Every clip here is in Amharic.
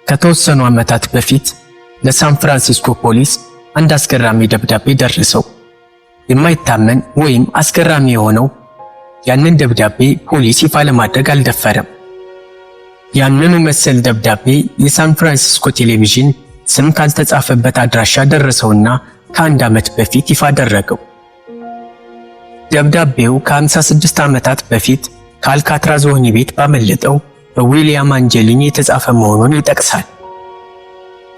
ከተወሰኑ ዓመታት በፊት ለሳን ፍራንሲስኮ ፖሊስ አንድ አስገራሚ ደብዳቤ ደረሰው። የማይታመን ወይም አስገራሚ የሆነው ያንን ደብዳቤ ፖሊስ ይፋ ለማድረግ አልደፈረም። ያንኑ መሰል ደብዳቤ የሳን ፍራንሲስኮ ቴሌቪዥን ስም ካልተጻፈበት አድራሻ ደረሰውና ከአንድ ዓመት በፊት ይፋ አደረገው። ደብዳቤው ከ56 ዓመታት በፊት ከአልካትራዝ ወህኒ ቤት ባመለጠው በዊሊያም አንጀሊኒ የተጻፈ መሆኑን ይጠቅሳል።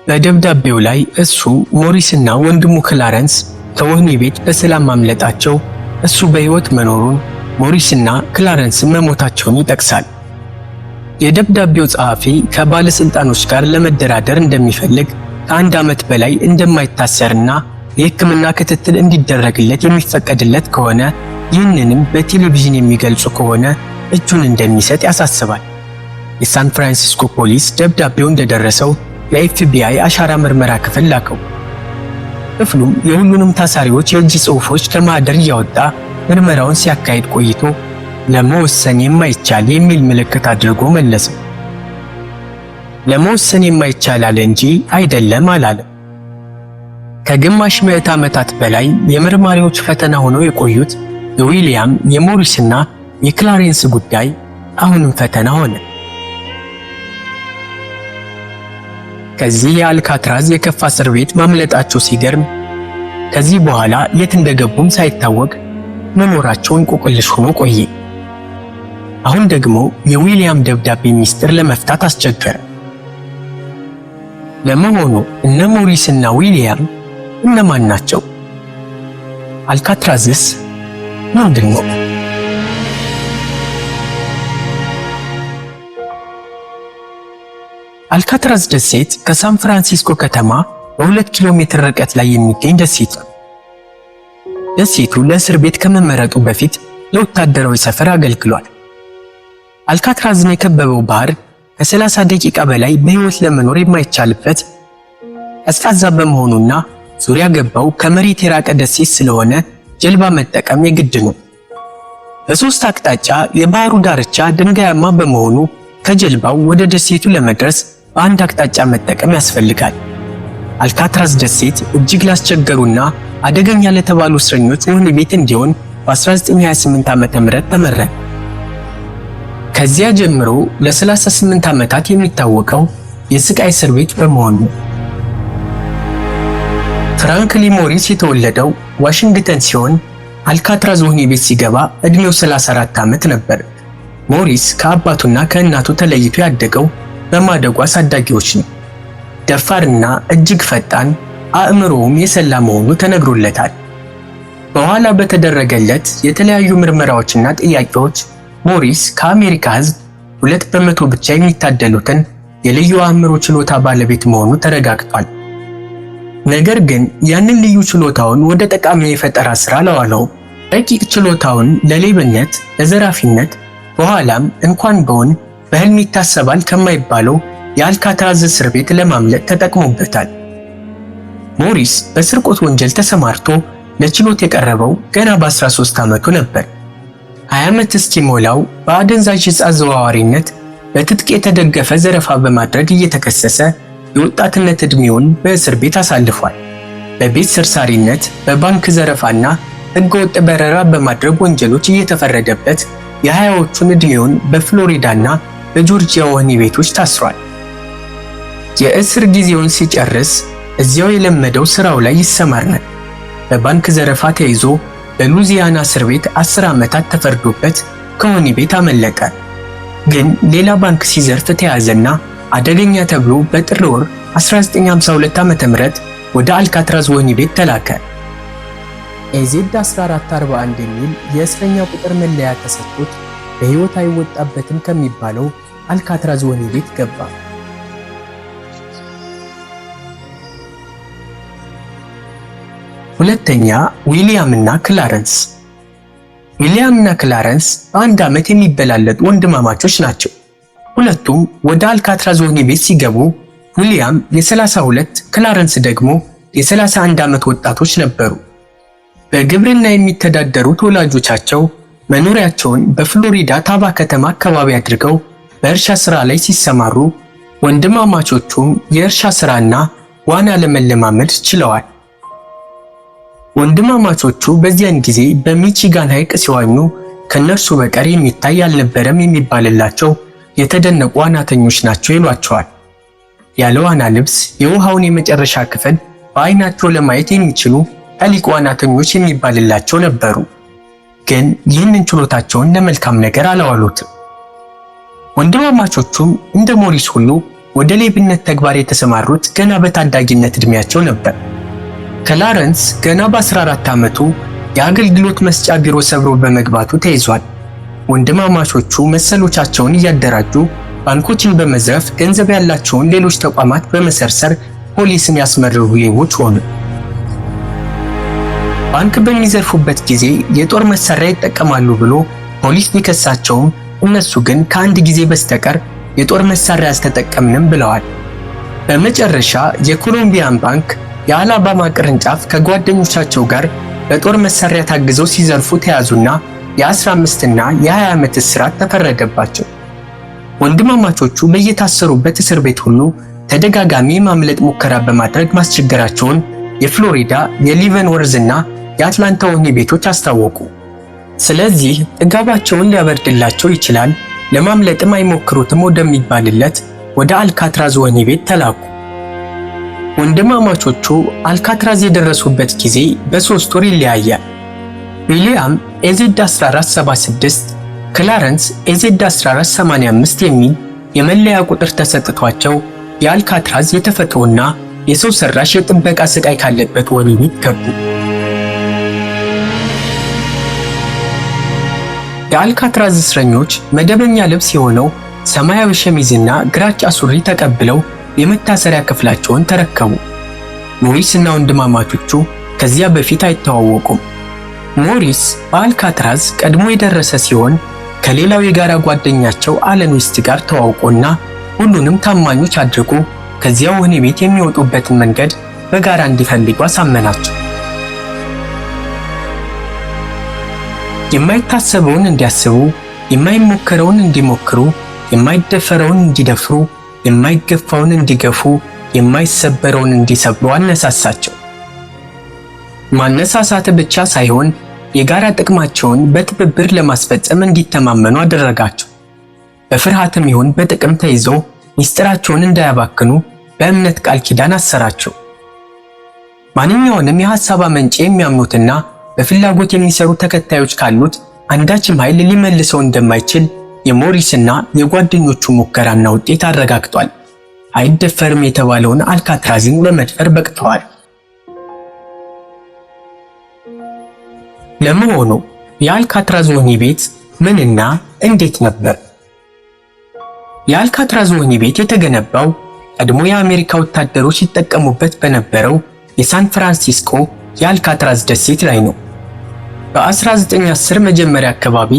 በደብዳቤው ላይ እሱ ሞሪስና ወንድሙ ክላረንስ ከወህኒ ቤት በሰላም ማምለጣቸው፣ እሱ በሕይወት መኖሩን፣ ሞሪስና ክላረንስ መሞታቸውን ይጠቅሳል። የደብዳቤው ጸሐፊ ከባለስልጣኖች ጋር ለመደራደር እንደሚፈልግ፣ ከአንድ ዓመት በላይ እንደማይታሰርና የሕክምና ክትትል እንዲደረግለት የሚፈቀድለት ከሆነ ይህንንም በቴሌቪዥን የሚገልጹ ከሆነ እጁን እንደሚሰጥ ያሳስባል። የሳን ፍራንሲስኮ ፖሊስ ደብዳቤው እንደደረሰው ለኤፍቢአይ አሻራ ምርመራ ክፍል ላከው። ክፍሉም የሁሉንም ታሳሪዎች የእጅ ጽሑፎች ከማህደር እያወጣ ምርመራውን ሲያካሂድ ቆይቶ ለመወሰን የማይቻል የሚል ምልክት አድርጎ መለሰው። ለመወሰን የማይቻል አለ እንጂ አይደለም አላለም። ከግማሽ ምዕተ ዓመታት በላይ የመርማሪዎች ፈተና ሆነው የቆዩት የዊሊያም የሞሪስና የክላሬንስ ጉዳይ አሁንም ፈተና ሆነ። ከዚህ የአልካትራዝ የከፋ እስር ቤት ማምለጣቸው ሲገርም፣ ከዚህ በኋላ የት እንደገቡም ሳይታወቅ መኖራቸው እንቆቅልሽ ሆኖ ቆየ። አሁን ደግሞ የዊሊያም ደብዳቤ ሚስጥር ለመፍታት አስቸገረ። ለመሆኑ እነ ሞሪስና ዊሊያም እነማን ናቸው? አልካትራዝስ ምንድን ነው? አልካትራዝ ደሴት ከሳን ፍራንሲስኮ ከተማ በ2 ኪሎ ሜትር ርቀት ላይ የሚገኝ ደሴት ነው። ደሴቱ ለእስር ቤት ከመመረጡ በፊት ለወታደራዊ ሰፈር አገልግሏል። አልካትራዝን የከበበው ባህር ከ30 ደቂቃ በላይ በሕይወት ለመኖር የማይቻልበት ቀዝቃዛ በመሆኑና ዙሪያ ገባው ከመሬት የራቀ ደሴት ስለሆነ ጀልባ መጠቀም የግድ ነው። በሦስት አቅጣጫ የባህሩ ዳርቻ ድንጋያማ በመሆኑ ከጀልባው ወደ ደሴቱ ለመድረስ በአንድ አቅጣጫ መጠቀም ያስፈልጋል። አልካትራዝ ደሴት እጅግ ላስቸገሩና አደገኛ ለተባሉ እስረኞች ወህኒ ቤት እንዲሆን በ1928 ዓ.ም ተመረጠ። ከዚያ ጀምሮ ለ38 ዓመታት የሚታወቀው የስቃይ እስር ቤት በመሆኑ ነው። ፍራንክሊን ሞሪስ የተወለደው ዋሽንግተን ሲሆን አልካትራዝ ወህኒ ቤት ሲገባ ዕድሜው 34 ዓመት ነበር። ሞሪስ ከአባቱና ከእናቱ ተለይቶ ያደገው በማደጎ አሳዳጊዎች ነው። ደፋርና እጅግ ፈጣን፣ አእምሮውም የሰላ መሆኑ ተነግሮለታል። በኋላ በተደረገለት የተለያዩ ምርመራዎችና ጥያቄዎች ሞሪስ ከአሜሪካ ሕዝብ 2% ብቻ የሚታደሉትን የልዩ አእምሮ ችሎታ ባለቤት መሆኑ ተረጋግጧል። ነገር ግን ያንን ልዩ ችሎታውን ወደ ጠቃሚ የፈጠራ ሥራ አላዋለውም። ረቂቅ ችሎታውን ለሌብነት፣ ለዘራፊነት፣ በኋላም እንኳን በውን በሕልም ይታሰባል ከማይባለው የአልካትራዝ እስር ቤት ለማምለጥ ተጠቅሞበታል። ሞሪስ በስርቆት ወንጀል ተሰማርቶ ለችሎት የቀረበው ገና በ13 ዓመቱ ነበር። 20 ዓመት እስኪሞላው በአደንዛዥ ዕፅ አዘዋዋሪነት በትጥቅ የተደገፈ ዘረፋ በማድረግ እየተከሰሰ የወጣትነት ዕድሜውን በእስር ቤት አሳልፏል። በቤት ሰርሳሪነት፣ በባንክ ዘረፋና ሕገወጥ በረራ በማድረግ ወንጀሎች እየተፈረደበት የ20ዎቹን ዕድሜውን በፍሎሪዳና በጆርጂያ ወህኒ ቤቶች ታስሯል። የእስር ጊዜውን ሲጨርስ እዚያው የለመደው ሥራው ላይ ይሰማራል። በባንክ ዘረፋ ተይዞ በሉዚያና እስር ቤት 10 ዓመታት ተፈርዶበት ከወህኒ ቤት አመለጠ። ግን ሌላ ባንክ ሲዘርፍ ተያዘና አደገኛ ተብሎ በጥር ወር 1952 ዓ.ም ወደ አልካትራዝ ወህኒ ቤት ተላከ። ኤዜድ 1441 የሚል የእስረኛ ቁጥር መለያ ተሰጥቶት በሕይወት አይወጣበትም ከሚባለው አልካትራዝ ወህኒ ቤት ገባ። ሁለተኛ፣ ዊሊያምና ክላረንስ። ዊሊያምና ክላረንስ በአንድ ዓመት የሚበላለጡ ወንድማማቾች ናቸው። ሁለቱም ወደ አልካትራዝ ወህኒ ቤት ሲገቡ ዊሊያም የ32 ክላረንስ ደግሞ የ31 ዓመት ወጣቶች ነበሩ። በግብርና የሚተዳደሩት ወላጆቻቸው መኖሪያቸውን በፍሎሪዳ ታባ ከተማ አካባቢ አድርገው በእርሻ ሥራ ላይ ሲሰማሩ ወንድማማቾቹም የእርሻ ስራና ዋና ለመለማመድ ችለዋል። ወንድማማቾቹ በዚያን ጊዜ በሚቺጋን ሐይቅ ሲዋኙ ከነርሱ በቀር የሚታይ አልነበረም የሚባልላቸው የተደነቁ ዋናተኞች ናቸው ይሏቸዋል። ያለ ዋና ልብስ የውሃውን የመጨረሻ ክፍል በአይናቸው ለማየት የሚችሉ ጠሊቅ ዋናተኞች የሚባልላቸው ነበሩ። ግን ይህንን ችሎታቸውን ለመልካም ነገር አላዋሉትም። ወንድማማቾቹም እንደ ሞሪስ ሁሉ ወደ ሌብነት ተግባር የተሰማሩት ገና በታዳጊነት ዕድሜያቸው ነበር። ክላረንስ ገና በ14 ዓመቱ የአገልግሎት መስጫ ቢሮ ሰብሮ በመግባቱ ተይዟል። ወንድማማቾቹ መሰሎቻቸውን እያደራጁ ባንኮችን በመዝረፍ ገንዘብ ያላቸውን ሌሎች ተቋማት በመሰርሰር ፖሊስን ያስመረሩ ሌቦች ሆኑ። ባንክ በሚዘርፉበት ጊዜ የጦር መሳሪያ ይጠቀማሉ ብሎ ፖሊስ ቢከሳቸውም እነሱ ግን ከአንድ ጊዜ በስተቀር የጦር መሳሪያ አልተጠቀምንም ብለዋል። በመጨረሻ የኮሎምቢያን ባንክ የአላባማ ቅርንጫፍ ከጓደኞቻቸው ጋር በጦር መሳሪያ ታግዘው ሲዘርፉ ተያዙና የ15 እና የ20 ዓመት እስራት ተፈረደባቸው። ወንድማማቾቹ በየታሰሩበት እስር ቤት ሁሉ ተደጋጋሚ የማምለጥ ሙከራ በማድረግ ማስቸገራቸውን የፍሎሪዳ፣ የሊቨንወርዝ እና የአትላንታ ወህኒ ቤቶች አስታወቁ። ስለዚህ ጥጋባቸውን ሊያበርድላቸው ይችላል፣ ለማምለጥም አይሞክሩትም ወደሚባልለት ወደ አልካትራዝ ወህኒ ቤት ተላኩ። ወንድማማቾቹ አልካትራዝ የደረሱበት ጊዜ በ3 ወር ይለያያል። ዊሊያም ኤዜድ 1476፣ ክላረንስ ኤዜድ 1485 የሚል የመለያ ቁጥር ተሰጥቷቸው የአልካትራዝ የተፈጥሮና የሰው ሰራሽ የጥበቃ ስቃይ ካለበት ወህኒ ቤት ገቡ። የአልካትራዝ እስረኞች መደበኛ ልብስ የሆነው ሰማያዊ ሸሚዝና ግራጫ ሱሪ ተቀብለው የመታሰሪያ ክፍላቸውን ተረከቡ። ሞሪስ እና ወንድማማቾቹ ከዚያ በፊት አይተዋወቁም። ሞሪስ በአልካትራዝ ቀድሞ የደረሰ ሲሆን ከሌላው የጋራ ጓደኛቸው አለን ዌስት ጋር ተዋውቆና ሁሉንም ታማኞች አድርጎ ከዚያው ወህኒ ቤት የሚወጡበትን መንገድ በጋራ እንዲፈልጉ አሳመናቸው። የማይታሰበውን እንዲያስቡ፣ የማይሞከረውን እንዲሞክሩ፣ የማይደፈረውን እንዲደፍሩ፣ የማይገፋውን እንዲገፉ፣ የማይሰበረውን እንዲሰብሩ አነሳሳቸው። ማነሳሳት ብቻ ሳይሆን የጋራ ጥቅማቸውን በትብብር ለማስፈጸም እንዲተማመኑ አደረጋቸው። በፍርሃትም ይሁን በጥቅም ተይዘው ሚስጥራቸውን እንዳያባክኑ በእምነት ቃል ኪዳን አሰራቸው። ማንኛውንም የሐሳብ አመንጭ የሚያምኑትና በፍላጎት የሚሰሩ ተከታዮች ካሉት አንዳችም ኃይል ሊመልሰው እንደማይችል የሞሪስና የጓደኞቹ ሙከራና ውጤት አረጋግጧል። አይደፈርም የተባለውን አልካትራዝን ለመድፈር በቅተዋል። ለመሆኑ የአልካትራዝ ወህኒ ቤት ምንና እንዴት ነበር? የአልካትራዝ ወህኒ ቤት የተገነባው ቀድሞ የአሜሪካ ወታደሮች ይጠቀሙበት በነበረው የሳን ፍራንሲስኮ የአልካትራዝ ደሴት ላይ ነው። በ1910 መጀመሪያ አካባቢ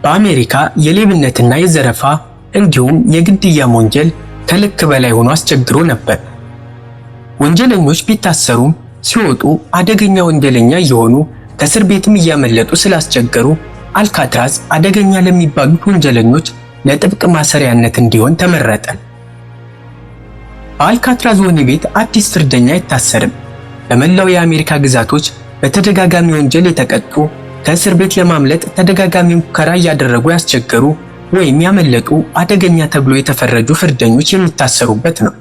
በአሜሪካ የሌብነትና የዘረፋ እንዲሁም የግድያ ወንጀል ከልክ በላይ ሆኖ አስቸግሮ ነበር። ወንጀለኞች ቢታሰሩም ሲወጡ አደገኛ ወንጀለኛ እየሆኑ ከእስር ቤትም እያመለጡ ስላስቸገሩ አልካትራዝ አደገኛ ለሚባሉት ወንጀለኞች ለጥብቅ ማሰሪያነት እንዲሆን ተመረጠ። በአልካትራዝ ወህኒ ቤት አዲስ ፍርደኛ አይታሰርም። በመላው የአሜሪካ ግዛቶች በተደጋጋሚ ወንጀል የተቀጡ፣ ከእስር ቤት ለማምለጥ ተደጋጋሚ ሙከራ እያደረጉ ያስቸገሩ ወይም ያመለጡ አደገኛ ተብሎ የተፈረጁ ፍርደኞች የሚታሰሩበት ነው።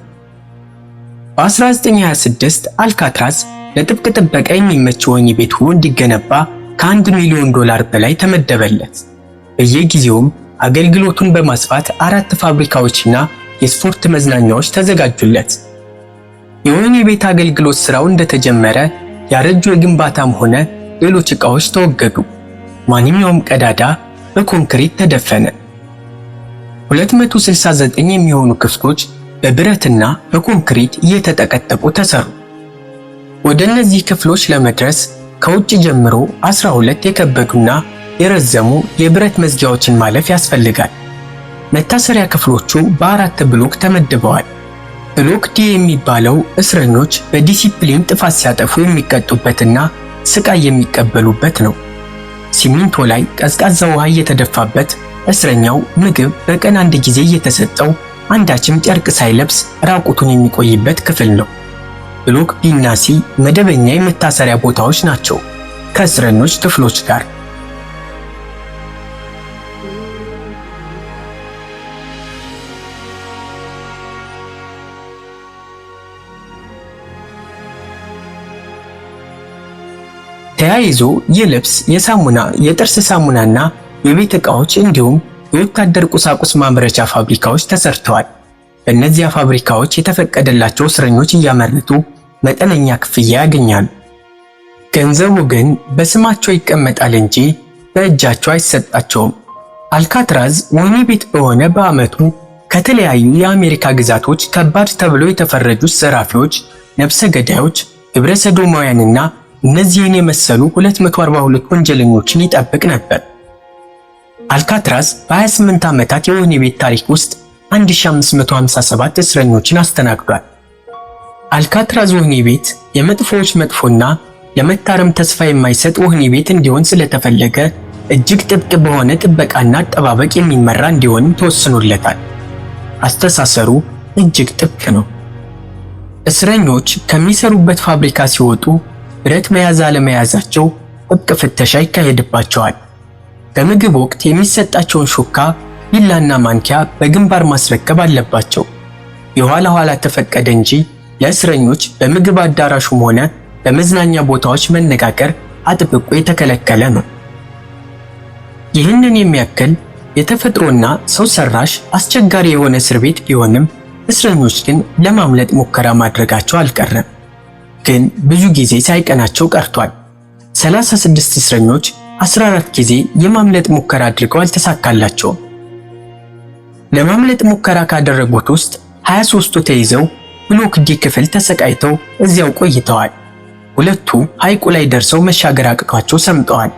በ1926 አልካትራዝ ለጥብቅ ጥበቃ የሚመች ወህኒ ቤት ሆኖ እንዲገነባ ከ1 ሚሊዮን ዶላር በላይ ተመደበለት። በየጊዜውም አገልግሎቱን በማስፋት 4 ፋብሪካዎችና የስፖርት መዝናኛዎች ተዘጋጁለት። የወህኒ ቤት አገልግሎት ስራው እንደተጀመረ ያረጁ የግንባታም ሆነ ሌሎች ዕቃዎች ተወገዱ። ማንኛውም ቀዳዳ በኮንክሪት ተደፈነ። 269 የሚሆኑ ክፍሎች በብረትና በኮንክሪት እየተጠቀጠቁ ተሰሩ። ወደ እነዚህ ክፍሎች ለመድረስ ከውጭ ጀምሮ 12 የከበዱና የረዘሙ የብረት መዝጊያዎችን ማለፍ ያስፈልጋል። መታሰሪያ ክፍሎቹ በ4 ብሎክ ተመድበዋል። ብሎክ ዲ የሚባለው እስረኞች በዲሲፕሊን ጥፋት ሲያጠፉ የሚቀጡበትና ስቃይ የሚቀበሉበት ነው። ሲሚንቶ ላይ ቀዝቃዛ ውሃ እየተደፋበት እስረኛው ምግብ በቀን 1 ጊዜ እየተሰጠው አንዳችም ጨርቅ ሳይለብስ ራቁቱን የሚቆይበት ክፍል ነው። ብሎክ ቢ እና ሲ መደበኛ የመታሰሪያ ቦታዎች ናቸው ከእስረኞች ክፍሎች ጋር። ተያይዞ የልብስ፣ የሳሙና፣ የጥርስ ሳሙናና የቤት ዕቃዎች እንዲሁም የወታደር ቁሳቁስ ማምረቻ ፋብሪካዎች ተሰርተዋል። በእነዚያ ፋብሪካዎች የተፈቀደላቸው እስረኞች እያመረቱ መጠነኛ ክፍያ ያገኛሉ። ገንዘቡ ግን በስማቸው ይቀመጣል እንጂ በእጃቸው አይሰጣቸውም። አልካትራዝ ወህኒ ቤት በሆነ በዓመቱ ከተለያዩ የአሜሪካ ግዛቶች ከባድ ተብለው የተፈረጁ ዘራፊዎች፣ ነፍሰ ገዳዮች፣ ግብረ ሰዶማውያንና እነዚህን የመሰሉ 242 ወንጀለኞችን ይጠብቅ ነበር። አልካትራዝ በ28 ዓመታት የወህኒ ቤት ታሪክ ውስጥ 1557 እስረኞችን አስተናግዷል። አልካትራዝ ወህኒ ቤት የመጥፎዎች መጥፎና ለመታረም ተስፋ የማይሰጥ ወህኒ ቤት እንዲሆን ስለተፈለገ እጅግ ጥብቅ በሆነ ጥበቃና አጠባበቅ የሚመራ እንዲሆንም ተወስኖለታል። አስተሳሰሩ እጅግ ጥብቅ ነው። እስረኞች ከሚሰሩበት ፋብሪካ ሲወጡ ብረት መያዝ አለመያዛቸው ጥብቅ ፍተሻ ይካሄድባቸዋል። በምግብ ወቅት የሚሰጣቸውን ሹካ፣ ቢላና ማንኪያ በግንባር ማስረከብ አለባቸው። የኋላ ኋላ ተፈቀደ እንጂ ለእስረኞች በምግብ አዳራሹም ሆነ በመዝናኛ ቦታዎች መነጋገር አጥብቆ የተከለከለ ነው። ይህንን የሚያክል የተፈጥሮና ሰው ሰራሽ አስቸጋሪ የሆነ እስር ቤት ቢሆንም እስረኞች ግን ለማምለጥ ሙከራ ማድረጋቸው አልቀረም። ግን ብዙ ጊዜ ሳይቀናቸው ቀርቷል። 36 እስረኞች 14 ጊዜ የማምለጥ ሙከራ አድርገው አልተሳካላቸውም። ለማምለጥ ሙከራ ካደረጉት ውስጥ 23ቱ ተይዘው ብሎክ ዲ ክፍል ተሰቃይተው እዚያው ቆይተዋል። 2ቱ ሐይቁ ላይ ደርሰው መሻገር አቅቷቸው ሰምጠዋል።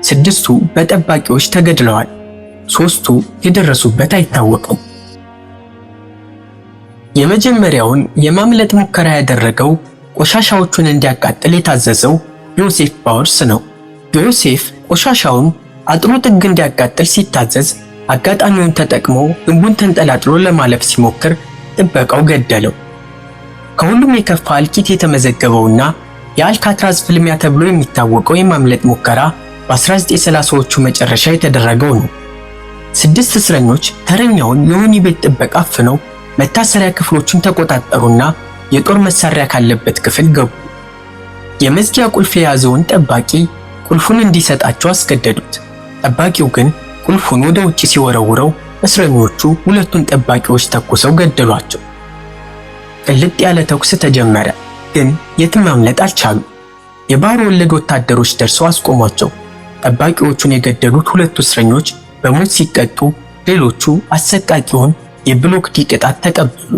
6ቱ በጠባቂዎች ተገድለዋል። 3ቱ የደረሱበት አይታወቅም። የመጀመሪያውን የማምለጥ ሙከራ ያደረገው ቆሻሻዎቹን እንዲያቃጥል የታዘዘው ዮሴፍ ባወርስ ነው። ዮሴፍ ቆሻሻውን አጥሩ ጥግ እንዲያቃጥል ሲታዘዝ አጋጣሚውን ተጠቅሞ ግንቡን ተንጠላጥሎ ለማለፍ ሲሞክር ጥበቃው ገደለው። ከሁሉም የከፋ እልቂት የተመዘገበውና የአልካትራዝ ፍልሚያ ተብሎ የሚታወቀው የማምለጥ ሙከራ በ1930ዎቹ መጨረሻ የተደረገው ነው። 6 እስረኞች ተረኛውን የወህኒ ቤት ጥበቃ አፍነው መታሰሪያ ክፍሎቹን ተቆጣጠሩና የጦር መሳሪያ ካለበት ክፍል ገቡ። የመዝጊያ ቁልፍ የያዘውን ጠባቂ ቁልፉን እንዲሰጣቸው አስገደዱት። ጠባቂው ግን ቁልፉን ወደ ውጭ ሲወረውረው እስረኞቹ 2ቱን ጠባቂዎች ተኩሰው ገደሏቸው። ቅልጥ ያለ ተኩስ ተጀመረ፣ ግን የትም ማምለጥ አልቻሉም። የባህር ወለድ ወታደሮች ደርሰው አስቆሟቸው። ጠባቂዎቹን የገደሉት 2ቱ እስረኞች በሞት ሲቀጡ፣ ሌሎቹ አሰቃቂውን የብሎክ ዲ ቅጣት ተቀበሉ።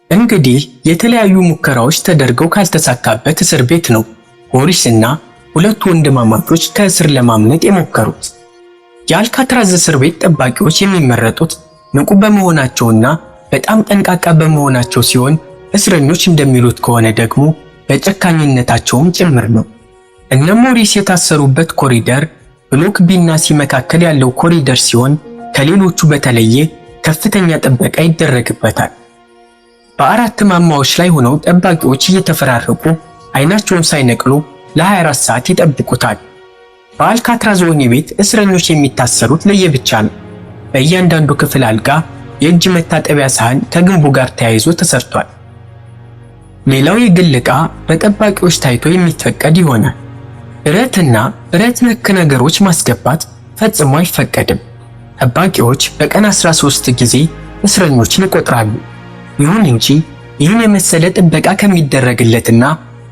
እንግዲህ የተለያዩ ሙከራዎች ተደርገው ካልተሳካበት እስር ቤት ነው ሞሪስ እና 2ቱ ወንድማማቾች ከእስር ለማምለጥ የሞከሩት። የአልካትራዝ እስር ቤት ጠባቂዎች የሚመረጡት ንቁ በመሆናቸውና በጣም ጠንቃቃ በመሆናቸው ሲሆን እስረኞች እንደሚሉት ከሆነ ደግሞ በጨካኝነታቸውም ጭምር ነው። እነ ሞሪስ የታሰሩበት ኮሪደር ብሎክ ቢ እና ሲ መካከል ያለው ኮሪደር ሲሆን ከሌሎቹ በተለየ ከፍተኛ ጥበቃ ይደረግበታል። በ4 ማማዎች ላይ ሆነው ጠባቂዎች እየተፈራረቁ አይናቸውን ሳይነቅሉ ለ24 ሰዓት ይጠብቁታል። በአልካትራዝ ወህኒ ቤት እስረኞች የሚታሰሩት ለየብቻ ነው። በእያንዳንዱ ክፍል አልጋ፣ የእጅ መታጠቢያ ሳህን ከግንቡ ጋር ተያይዞ ተሰርቷል። ሌላው የግል ዕቃ በጠባቂዎች ታይቶ የሚፈቀድ ይሆናል። ብረትና ብረት ነክ ነገሮች ማስገባት ፈጽሞ አይፈቀድም። ጠባቂዎች በቀን 13 ጊዜ እስረኞችን ይቆጥራሉ። ይሁን እንጂ ይህን የመሰለ ጥበቃ ከሚደረግለትና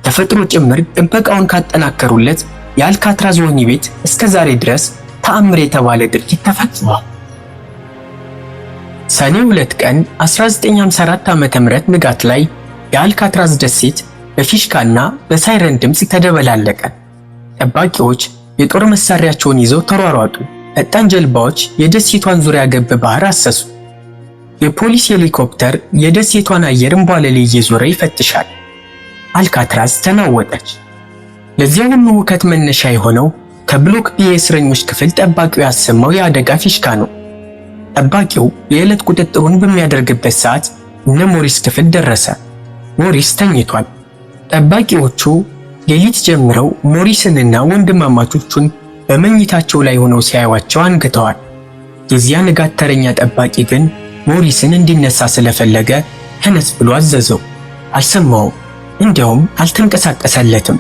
ተፈጥሮ ጭምር ጥበቃውን ካጠናከሩለት የአልካትራዝ ወህኒ ቤት እስከ ዛሬ ድረስ ተአምር የተባለ ድርጊት ተፈጽሟል። ሰኔ 2 ቀን 1954 ዓ.ም ንጋት ላይ የአልካትራዝ ደሴት በፊሽካና በሳይረን ድምፅ ተደበላለቀ። ጠባቂዎች የጦር መሳሪያቸውን ይዘው ተሯሯጡ። ፈጣን ጀልባዎች የደሴቷን ዙሪያ ገብ ባህር አሰሱ። የፖሊስ ሄሊኮፕተር የደሴቷን አየር እምቧለሌ እየዞረ ይፈትሻል። አልካትራዝ ተናወጠች። ለዚያ ሁሉ ሁከት መነሻ የሆነው ከብሎክ ቢ የእስረኞች ክፍል ጠባቂው ያሰማው የአደጋ ፊሽካ ነው። ጠባቂው የዕለት ቁጥጥሩን በሚያደርግበት ሰዓት እነ ሞሪስ ክፍል ደረሰ። ሞሪስ ተኝቷል። ጠባቂዎቹ ሌሊት ጀምረው ሞሪስንና ወንድማማቾቹን በመኝታቸው ላይ ሆነው ሲያዩዋቸው አንግተዋል። የዚያ ንጋት ተረኛ ጠባቂ ግን ሞሪስን እንዲነሳ ስለፈለገ ተነስ ብሎ አዘዘው። አልሰማውም። እንዲያውም አልተንቀሳቀሰለትም።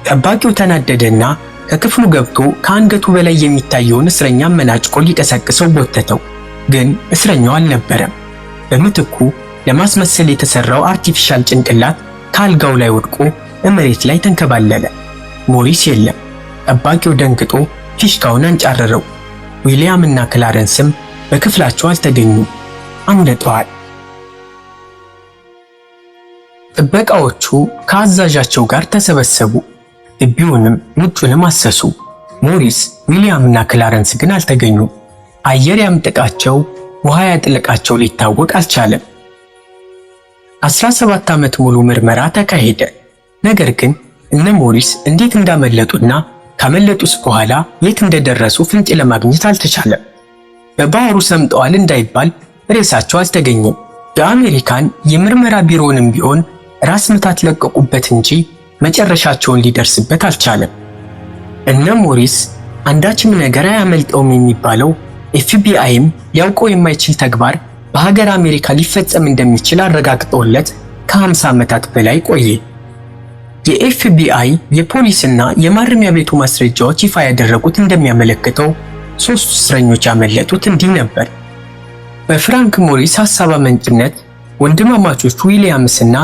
ጠባቂው ተናደደና ከክፍሉ ገብቶ ከአንገቱ በላይ የሚታየውን እስረኛ መናጭቆ ሊቀሰቅሰው ጎተተው። ግን እስረኛው አልነበረም። በምትኩ ለማስመሰል የተሰራው አርቲፊሻል ጭንቅላት ከአልጋው ላይ ወድቆ መሬት ላይ ተንከባለለ። ሞሪስ የለም። ጠባቂው ደንግጦ ፊሽካውን አንጫረረው። ዊሊያም እና ክላረንስም በክፍላቸው አልተገኙም፣ አምልጠዋል። ጥበቃዎቹ ከአዛዣቸው ጋር ተሰበሰቡ። ግቢውንም ውጩንም አሰሱ። ሞሪስ፣ ዊሊያም እና ክላረንስ ግን አልተገኙም። አየር ያምጥቃቸው ውሃ ያጥልቃቸው ሊታወቅ አልቻለም። 17 ዓመት ሙሉ ምርመራ ተካሄደ። ነገር ግን እነ ሞሪስ እንዴት እንዳመለጡና ካመለጡስ በኋላ የት እንደደረሱ ፍንጭ ለማግኘት አልተቻለም። በባህሩ ሰምጠዋል እንዳይባል ሬሳቸው አልተገኘም። የአሜሪካን የምርመራ ቢሮንም ቢሆን ራስ ምታት ለቀቁበት እንጂ መጨረሻቸውን ሊደርስበት አልቻለም። እነ ሞሪስ አንዳችም ነገር አያመልጠውም የሚባለው ኤፍቢአይም ሊያውቀው የማይችል ተግባር በሀገር አሜሪካ ሊፈጸም እንደሚችል አረጋግጦለት ከ50 ዓመታት በላይ ቆየ። የኤፍቢአይ የፖሊስና የማረሚያ ቤቱ ማስረጃዎች ይፋ ያደረጉት እንደሚያመለክተው 3 እስረኞች ያመለጡት እንዲህ ነበር። በፍራንክ ሞሪስ ሐሳብ አመንጭነት ወንድማማቾቹ ዊሊያምስና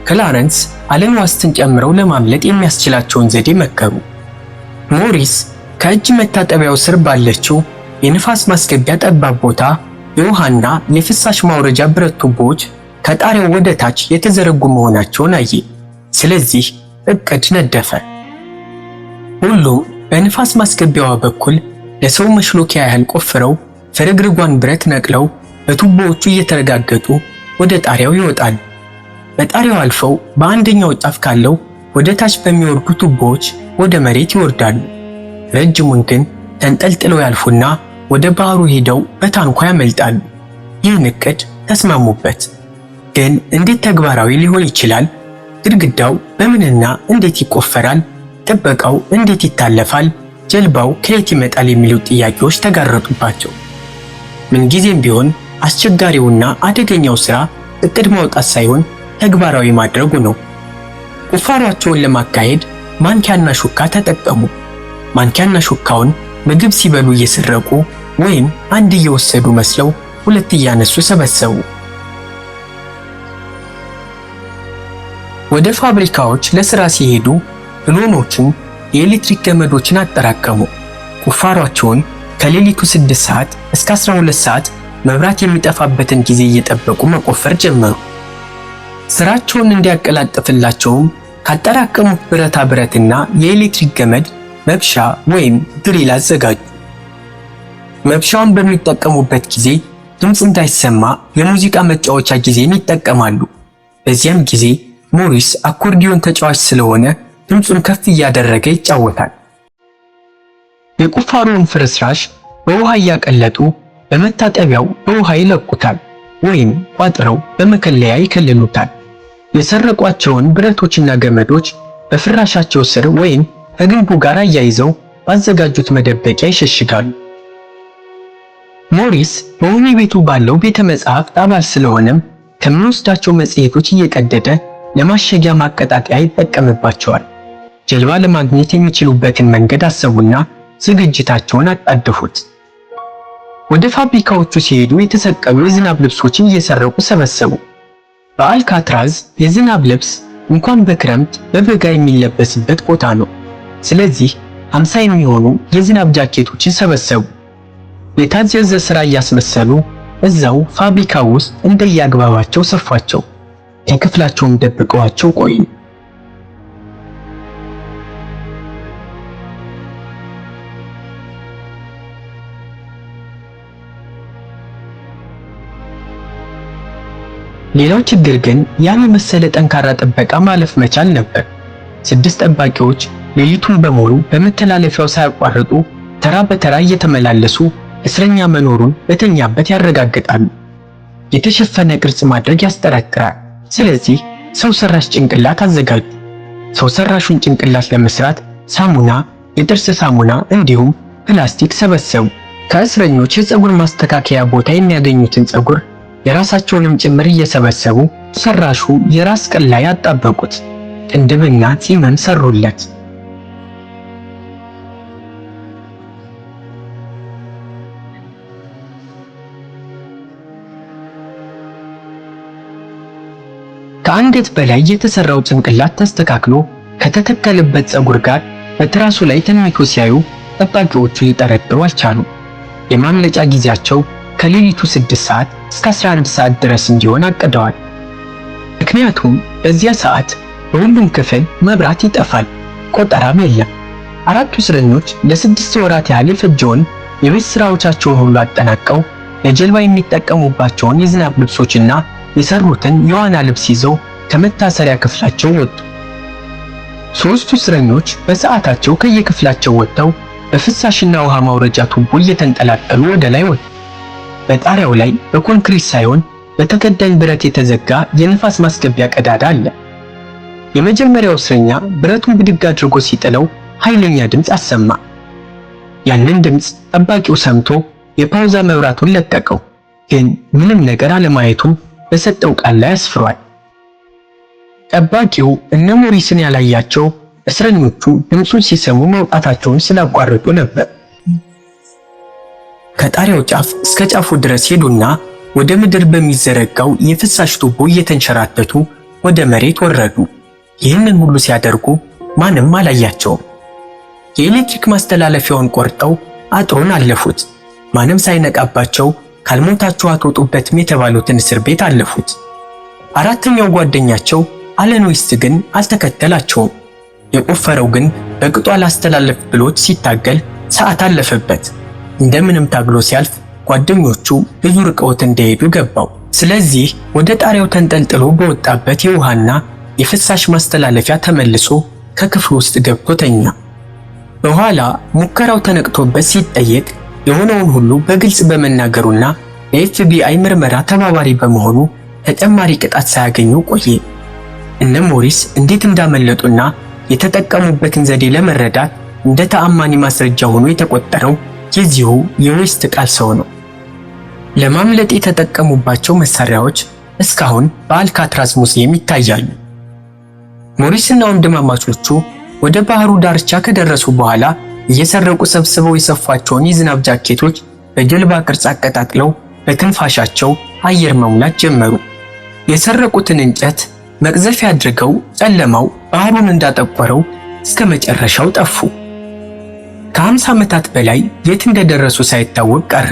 ክላረንስ አለን ዋስትን ጨምረው ለማምለጥ የሚያስችላቸውን ዘዴ መከሩ። ሞሪስ ከእጅ መታጠቢያው ስር ባለችው የንፋስ ማስገቢያ ጠባብ ቦታ የውሃና የፍሳሽ ማውረጃ ብረት ቱቦዎች ከጣሪያው ወደ ታች የተዘረጉ መሆናቸውን አየ። ስለዚህ እቅድ ነደፈ። ሁሉም በንፋስ ማስገቢያዋ በኩል ለሰው መሽሎኪያ ያህል ቆፍረው ፍርግርጓን ብረት ነቅለው በቱቦዎቹ እየተረጋገጡ ወደ ጣሪያው ይወጣሉ። በጣሪያው አልፈው በአንደኛው ጫፍ ካለው ወደ ታች በሚወርዱ ቱቦዎች ወደ መሬት ይወርዳሉ። ረጅሙን ግን ተንጠልጥለው ያልፉና ወደ ባህሩ ሄደው በታንኳ ያመልጣሉ። ይህን እቅድ ተስማሙበት። ግን እንዴት ተግባራዊ ሊሆን ይችላል? ግድግዳው በምንና እንዴት ይቆፈራል? ጥበቃው እንዴት ይታለፋል? ጀልባው ከየት ይመጣል? የሚሉት ጥያቄዎች ተጋረጡባቸው። ምንጊዜም ቢሆን አስቸጋሪውና አደገኛው ሥራ እቅድ ማውጣት ሳይሆን ተግባራዊ ማድረጉ ነው። ቁፋሯቸውን ለማካሄድ ማንኪያና ሹካ ተጠቀሙ። ማንኪያና ሹካውን ምግብ ሲበሉ እየሰረቁ ወይም አንድ እየወሰዱ መስለው ሁለት እያነሱ ሰበሰቡ። ወደ ፋብሪካዎች ለሥራ ሲሄዱ ብሎኖችን፣ የኤሌክትሪክ ገመዶችን አጠራቀሙ። ቁፋሯቸውን ከሌሊቱ 6 ሰዓት እስከ 12 ሰዓት መብራት የሚጠፋበትን ጊዜ እየጠበቁ መቆፈር ጀመሩ። ስራቸውን እንዲያቀላጥፍላቸውም ካጠራቀሙት ብረታ ብረትና የኤሌክትሪክ ገመድ መብሻ ወይም ድሪል አዘጋጁ። መብሻውን በሚጠቀሙበት ጊዜ ድምፅ እንዳይሰማ የሙዚቃ መጫወቻ ጊዜን ይጠቀማሉ። በዚያም ጊዜ ሞሪስ አኮርዲዮን ተጫዋች ስለሆነ ድምፁን ከፍ እያደረገ ይጫወታል። የቁፋሮውን ፍርስራሽ በውሃ እያቀለጡ በመታጠቢያው በውሃ ይለቁታል ወይም ቋጥረው በመከለያ ይከልሉታል። የሰረቋቸውን ብረቶችና ገመዶች በፍራሻቸው ስር ወይም ከግንቡ ጋር አያይዘው ባዘጋጁት መደበቂያ ይሸሽጋሉ። ሞሪስ በወህኒ ቤቱ ባለው ቤተ መጻሕፍት አባል ስለሆነም ከሚወስዳቸው መጽሔቶች እየቀደደ ለማሸጊያ ማቀጣጠያ ይጠቀምባቸዋል። ጀልባ ለማግኘት የሚችሉበትን መንገድ አሰቡና ዝግጅታቸውን አጣደፉት። ወደ ፋብሪካዎቹ ሲሄዱ የተሰቀሉ የዝናብ ልብሶችን እየሰረቁ ሰበሰቡ። በአልካትራዝ የዝናብ ልብስ እንኳን በክረምት በበጋ የሚለበስበት ቦታ ነው። ስለዚህ 50 የሚሆኑ የዝናብ ጃኬቶችን ሰበሰቡ። የታዘዘ ሥራ እያስመሰሉ እዛው ፋብሪካው ውስጥ እንደየአግባባቸው ሰፏቸው። የክፍላቸውን ደብቀዋቸው ቆዩ። ሌላው ችግር ግን ያን መሰለ ጠንካራ ጥበቃ ማለፍ መቻል ነበር። 6 ጠባቂዎች ሌሊቱን በሙሉ በመተላለፊያው ሳያቋርጡ ተራ በተራ እየተመላለሱ እስረኛ መኖሩን በተኛበት ያረጋግጣሉ። የተሸፈነ ቅርጽ ማድረግ ያስጠረጥራል። ስለዚህ ሰው ሰራሽ ጭንቅላት አዘጋጁ። ሰው ሰራሹን ጭንቅላት ለመስራት ሳሙና፣ የጥርስ ሳሙና እንዲሁም ፕላስቲክ ሰበሰቡ። ከእስረኞች የፀጉር ማስተካከያ ቦታ የሚያገኙትን ፀጉር የራሳቸውንም ጭምር እየሰበሰቡ ሰራሹ የራስ ቅል ላይ አጣበቁት። ቅንድብና ፂምም ሰሩለት። ከአንገት በላይ የተሰራው ጭንቅላት ተስተካክሎ ከተተከለበት ፀጉር ጋር በትራሱ ላይ ተኝቶ ሲያዩ ጠባቂዎቹ ሊጠረጥሩ አልቻሉም። የማምለጫ ጊዜያቸው ከሌሊቱ 6 ሰዓት እስከ 11 ሰዓት ድረስ እንዲሆን አቅደዋል። ምክንያቱም በዚያ ሰዓት በሁሉም ክፍል መብራት ይጠፋል፣ ቆጠራም የለም። አራቱ እስረኞች ለ6 ወራት ያህል የፈጀውን የቤት ስራዎቻቸውን ሁሉ አጠናቀው ለጀልባ የሚጠቀሙባቸውን የዝናብ ልብሶችና የሰሩትን የዋና ልብስ ይዘው ከመታሰሪያ ክፍላቸው ወጡ። 3ቱ እስረኞች በሰዓታቸው ከየክፍላቸው ወጥተው በፍሳሽና ውሃ ማውረጃ ቱቦ እየተንጠላጠሉ ወደ ላይ ወጡ። በጣሪያው ላይ በኮንክሪት ሳይሆን በተከዳኝ ብረት የተዘጋ የንፋስ ማስገቢያ ቀዳዳ አለ። የመጀመሪያው እስረኛ ብረቱን ብድግ አድርጎ ሲጥለው ኃይለኛ ድምፅ አሰማ። ያንን ድምፅ ጠባቂው ሰምቶ የፓውዛ መብራቱን ለቀቀው። ግን ምንም ነገር አለማየቱም በሰጠው ቃል ላይ አስፍሯል። ጠባቂው እነ ሞሪስን ያላያቸው እስረኞቹ ድምፁን ሲሰሙ መውጣታቸውን ስላቋረጡ ነበር። ከጣሪያው ጫፍ እስከ ጫፉ ድረስ ሄዱና ወደ ምድር በሚዘረጋው የፍሳሽ ቱቦ እየተንሸራተቱ ወደ መሬት ወረዱ። ይህንን ሁሉ ሲያደርጉ ማንም አላያቸውም። የኤሌክትሪክ ማስተላለፊያውን ቆርጠው አጥሩን አለፉት። ማንም ሳይነቃባቸው ካልሞታችሁ አትወጡበትም የተባሉትን እስር ቤት አለፉት። አራተኛው ጓደኛቸው አለን ዌስት ግን አልተከተላቸውም። የቆፈረው ግን በቅጡ አላስተላለፍ ብሎት ሲታገል ሰዓት አለፈበት። እንደምንም ታግሎ ሲያልፍ ጓደኞቹ ብዙ ርቀውት እንደሄዱ ገባው። ስለዚህ ወደ ጣሪያው ተንጠልጥሎ በወጣበት የውሃና የፍሳሽ ማስተላለፊያ ተመልሶ ከክፍሉ ውስጥ ገብቶ ተኛ። በኋላ ሙከራው ተነቅቶበት ሲጠየቅ የሆነውን ሁሉ በግልጽ በመናገሩና የኤፍቢአይ ምርመራ ተባባሪ በመሆኑ ተጨማሪ ቅጣት ሳያገኙ ቆየ። እነ ሞሪስ እንዴት እንዳመለጡና የተጠቀሙበትን ዘዴ ለመረዳት እንደ ተአማኒ ማስረጃ ሆኖ የተቆጠረው የዚሁ የዌስት ቃል ሰው ነው። ለማምለጥ የተጠቀሙባቸው መሳሪያዎች እስካሁን በአልካትራዝ ሙዚየም ይታያሉ። ሞሪስና ወንድማማቾቹ ወደ ባህሩ ዳርቻ ከደረሱ በኋላ እየሰረቁ ሰብስበው የሰፏቸውን የዝናብ ጃኬቶች በጀልባ ቅርጽ አቀጣጥለው በትንፋሻቸው አየር መሙላት ጀመሩ። የሰረቁትን እንጨት መቅዘፊያ አድርገው ጨለማው ባህሩን እንዳጠቆረው እስከ መጨረሻው ጠፉ። ከ50 ዓመታት በላይ የት እንደደረሱ ሳይታወቅ ቀረ።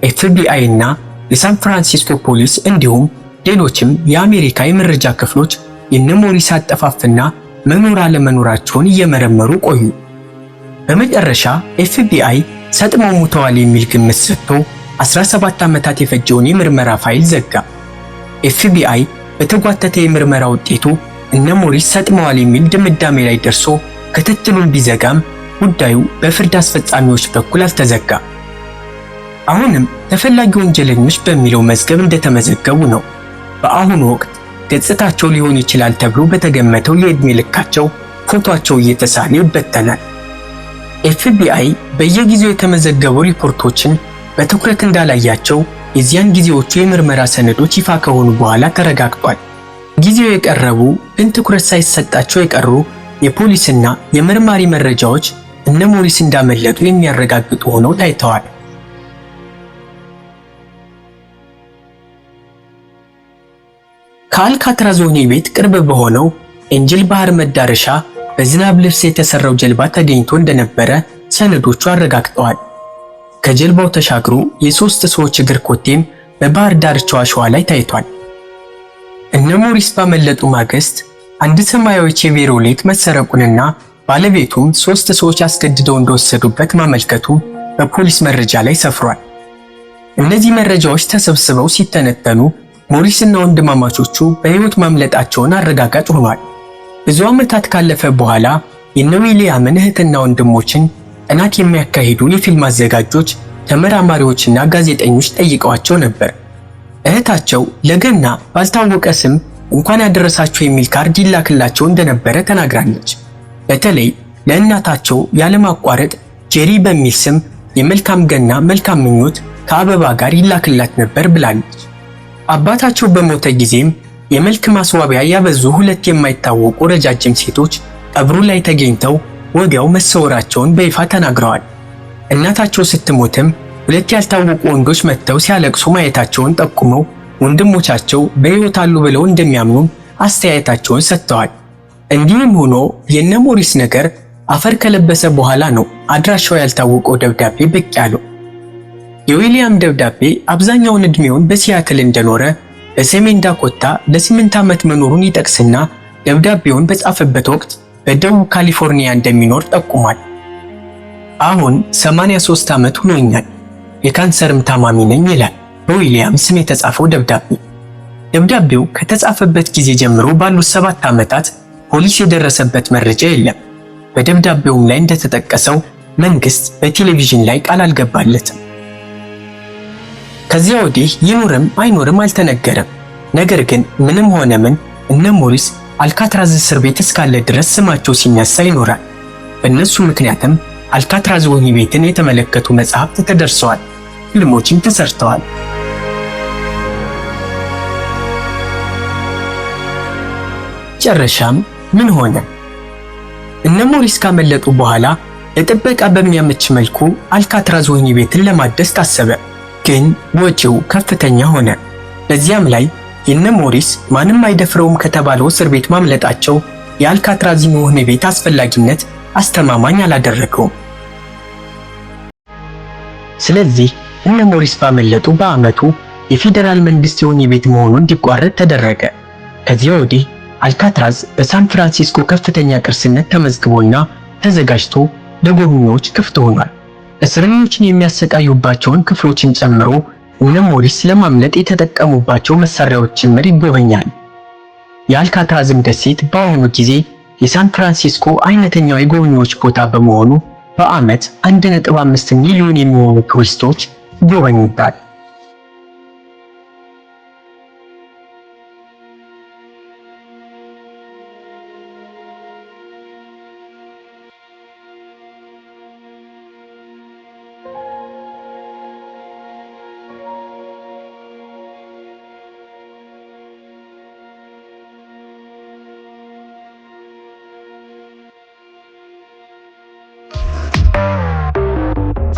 ኤፍቢአይ እና የሳን ፍራንሲስኮ ፖሊስ እንዲሁም ሌሎችም የአሜሪካ የመረጃ ክፍሎች የነ ሞሪስ አጠፋፍና መኖር አለመኖራቸውን እየመረመሩ ቆዩ። በመጨረሻ ኤፍቢአይ ሰጥመው ሞተዋል የሚል ግምት ሰጥቶ 17 ዓመታት የፈጀውን የምርመራ ፋይል ዘጋ። ኤፍቢአይ በተጓተተ የምርመራ ውጤቱ እነ ሞሪስ ሰጥመዋል የሚል ድምዳሜ ላይ ደርሶ ክትትሉን ቢዘጋም ጉዳዩ በፍርድ አስፈጻሚዎች በኩል አልተዘጋ። አሁንም ተፈላጊ ወንጀለኞች በሚለው መዝገብ እንደተመዘገቡ ነው። በአሁኑ ወቅት ገጽታቸው ሊሆን ይችላል ተብሎ በተገመተው የዕድሜ ልካቸው ፎቶአቸው እየተሳለ ይበተናል። ኤፍቢአይ በየጊዜው የተመዘገቡ ሪፖርቶችን በትኩረት እንዳላያቸው የዚያን ጊዜዎቹ የምርመራ ሰነዶች ይፋ ከሆኑ በኋላ ተረጋግጧል። ጊዜው የቀረቡ ግን ትኩረት ሳይሰጣቸው የቀሩ የፖሊስና የመርማሪ መረጃዎች እነ ሞሪስ እንዳመለጡ የሚያረጋግጡ ሆነው ታይተዋል። ከአልካትራዝ ወህኒ ቤት ቅርብ በሆነው ኤንጅል ባህር መዳረሻ በዝናብ ልብስ የተሰራው ጀልባ ተገኝቶ እንደነበረ ሰነዶቹ አረጋግጠዋል። ከጀልባው ተሻግሮ የ3 ሰዎች እግር ኮቴም በባህር ዳርቻው አሸዋ ላይ ታይቷል። እነ ሞሪስ ባመለጡ ማግስት አንድ ሰማያዊ ቼቬሮሌት መሰረቁንና ባለቤቱም 3 ሰዎች አስገድደው እንደወሰዱበት ማመልከቱ በፖሊስ መረጃ ላይ ሰፍሯል። እነዚህ መረጃዎች ተሰብስበው ሲተነተኑ ሞሪስና ወንድማማቾቹ በሕይወት ማምለጣቸውን አረጋጋጭ ሆኗል። ብዙ ዓመታት ካለፈ በኋላ የነ ዊሊያምን እህትና ወንድሞችን ጥናት የሚያካሂዱ የፊልም አዘጋጆች፣ ተመራማሪዎችና ጋዜጠኞች ጠይቀዋቸው ነበር። እህታቸው ለገና ባልታወቀ ስም እንኳን ያደረሳቸው የሚል ካርድ ይላክላቸው እንደነበረ ተናግራለች። በተለይ ለእናታቸው ያለማቋረጥ ጄሪ በሚል ስም የመልካም ገና መልካም ምኞት ከአበባ ጋር ይላክላት ነበር ብላለች። አባታቸው በሞተ ጊዜም የመልክ ማስዋቢያ ያበዙ ሁለት የማይታወቁ ረጃጅም ሴቶች ቀብሩ ላይ ተገኝተው ወዲያው መሰወራቸውን በይፋ ተናግረዋል። እናታቸው ስትሞትም ሁለት ያልታወቁ ወንዶች መጥተው ሲያለቅሱ ማየታቸውን ጠቁመው ወንድሞቻቸው በሕይወት አሉ ብለው እንደሚያምኑ አስተያየታቸውን ሰጥተዋል። እንዲህም ሆኖ የነ ሞሪስ ነገር አፈር ከለበሰ በኋላ ነው አድራሻው ያልታወቀው ደብዳቤ ብቅ ያለው። የዊሊያም ደብዳቤ አብዛኛውን ዕድሜውን በሲያትል እንደኖረ በሰሜን ዳኮታ ለ8 ዓመት መኖሩን ይጠቅስና ደብዳቤውን በጻፈበት ወቅት በደቡብ ካሊፎርኒያ እንደሚኖር ጠቁሟል። አሁን 83 ዓመት ሆኖኛል፣ የካንሰርም ታማሚ ነኝ ይላል በዊሊያም ስም የተጻፈው ደብዳቤ። ደብዳቤው ከተጻፈበት ጊዜ ጀምሮ ባሉት 7 ዓመታት ፖሊስ የደረሰበት መረጃ የለም። በደብዳቤውም ላይ እንደተጠቀሰው መንግስት በቴሌቪዥን ላይ ቃል አልገባለትም። ከዚያ ወዲህ ይኑርም አይኑርም አልተነገረም። ነገር ግን ምንም ሆነ ምን እነ ሞሪስ አልካትራዝ እስር ቤት እስካለ ድረስ ስማቸው ሲነሳ ይኖራል። በእነሱ ምክንያትም አልካትራዝ ወህኒ ቤትን የተመለከቱ መጽሐፍት ተደርሰዋል፣ ፊልሞችም ተሰርተዋል። መጨረሻም ምን ሆነ? እነ ሞሪስ ካመለጡ በኋላ ለጥበቃ በሚያመች መልኩ አልካትራዝ ወህኒ ቤትን ለማደስ ታሰበ። ግን ወጪው ከፍተኛ ሆነ። በዚያም ላይ የነ ሞሪስ ማንም አይደፍረውም ከተባለው እስር ቤት ማምለጣቸው የአልካትራዝን ወህኒ ቤት አስፈላጊነት አስተማማኝ አላደረገውም። ስለዚህ እነ ሞሪስ ባመለጡ በዓመቱ የፌዴራል መንግስት የወህኒ ቤት መሆኑ እንዲቋረጥ ተደረገ። ከዚያ ወዲህ አልካትራዝ በሳን ፍራንሲስኮ ከፍተኛ ቅርስነት ተመዝግቦና ተዘጋጅቶ ለጎብኚዎች ክፍት ሆኗል። እስረኞችን የሚያሰቃዩባቸውን ክፍሎችን ጨምሮ እነ ሞሪስ ለማምለጥ የተጠቀሙባቸው መሳሪያዎች ጭምር ይጎበኛል። የአልካትራዝም ደሴት በአሁኑ ጊዜ የሳን ፍራንሲስኮ አይነተኛው የጎብኚዎች ቦታ በመሆኑ በዓመት 1.5 ሚሊዮን የሚሆኑ ቱሪስቶች ይጎበኙታል።